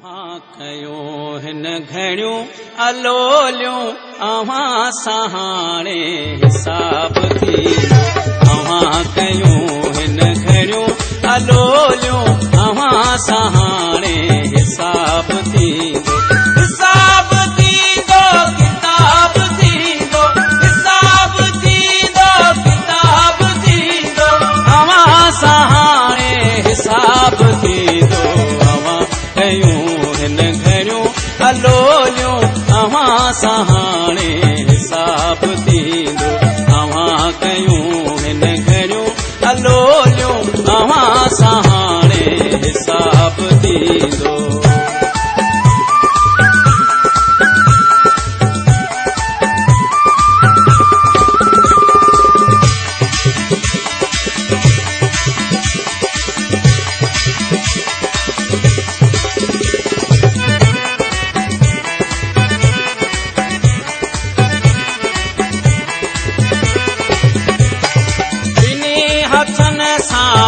कयो हिन घड़ियूं अलोलियूं अव्हां सहाणे हिसाब थी कयूं हिन घड़ियूं अलोलियूं अव्हां सहाणे हिसाब थी हिसाब थींदो किताब थींदो हिसाब थींदो किताब थींदो अव्हां सहाणे हिसाब थींदो कयूं हिन घड़ियूं अलोलियूं अव्हां सहाणे हिसाब थींदो अव्हां कयूं हिन घड़ियूं अलोलियूं अव्हां सहाणे हिसाब थींदो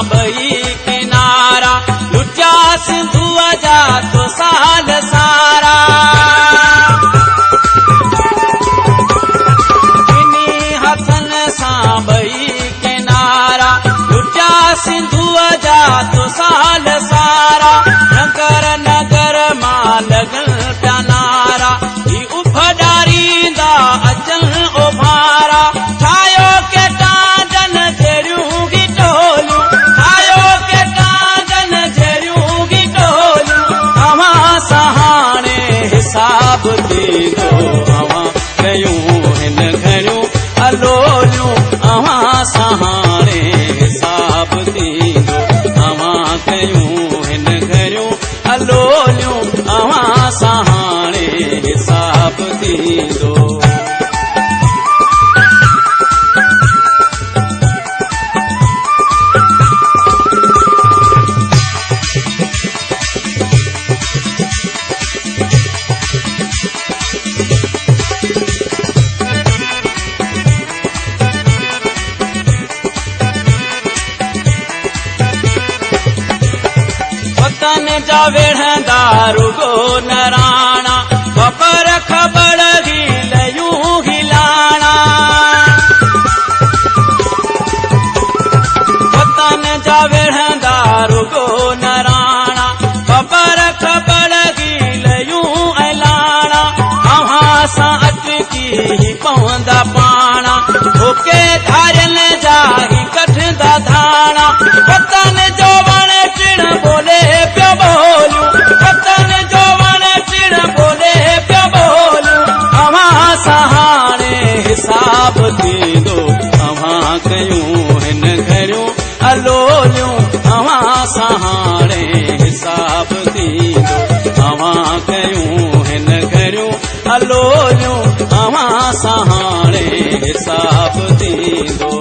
बई किनारा लुटिया सिंधुआ जा तो साल सारा इन्हीं हथन सां बई किनारा लुटिया सिंधुआ जा तो साल सारा नगर नगर मां लगन पिया नारा ही उभडारींदा अचन उभारा ठाहियो के टांडन जहिड़ियूं हिसाब थींदो अव्हां कयूं हिन घड़ियूं अलोलियूं अव्हां सहाणे हिसाब थींदो अव्हां कयूं हिन घड़ियूं अलोलियूं अव्हां सहाणे हिसाब थींदो जा वेढ़ंदा रुगो नराणा ख़बर ख़बर हीलयूं हिलाणा वतन जा वेढ़ंदा रुगो नराणा ख़बर ख़बर हीलयूं ऐलाणा अव्हां सां अटकी पवंदा पाणा धोके धारियल जा ही कढंदा धाणा वतन जो वण टिण बोले पियो बोलियूं वतन जो वण टिण बोले पियो बोलियूं अव्हां सहाणे हिसाब थींदो अव्हां कयूं हिन घड़ियूं अलोलियूं अव्हां सहाणे हिसाब थींदो अव्हां कयूं हिन घड़ियूं अलोलियूं अव्हां सहाणे हिसाब थींदो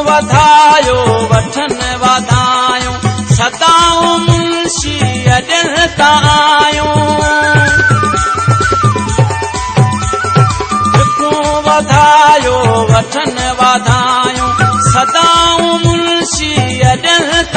वधायो वठन वधायूं सदाऊं मुंशी अॾण आयूं वधायो वठन वधायूं सदाऊं मुंशी अॾण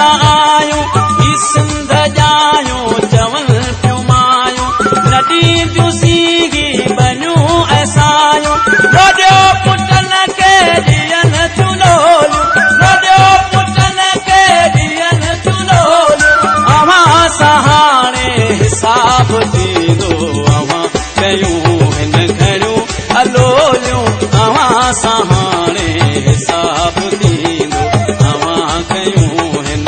आयूं ही सिंध जायूं चवनि पियूं मायूं नदी जूं सीगी बनियूं ऐं सायूं रोडियो पुटन खे ॾियनि थियूं लोलियूं रोडियो पुटन खे ॾियनि थियूं लोलियूं अव्हां सहाणे हिसाब थींदो अव्हां कयूं हिन घड़ियूं अलोलियूं अव्हां सहाणे हिसाब थींदो अव्हां कयूं हिन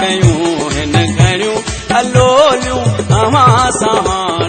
कयूं हिन घणियूं अलोलियूं अवां सां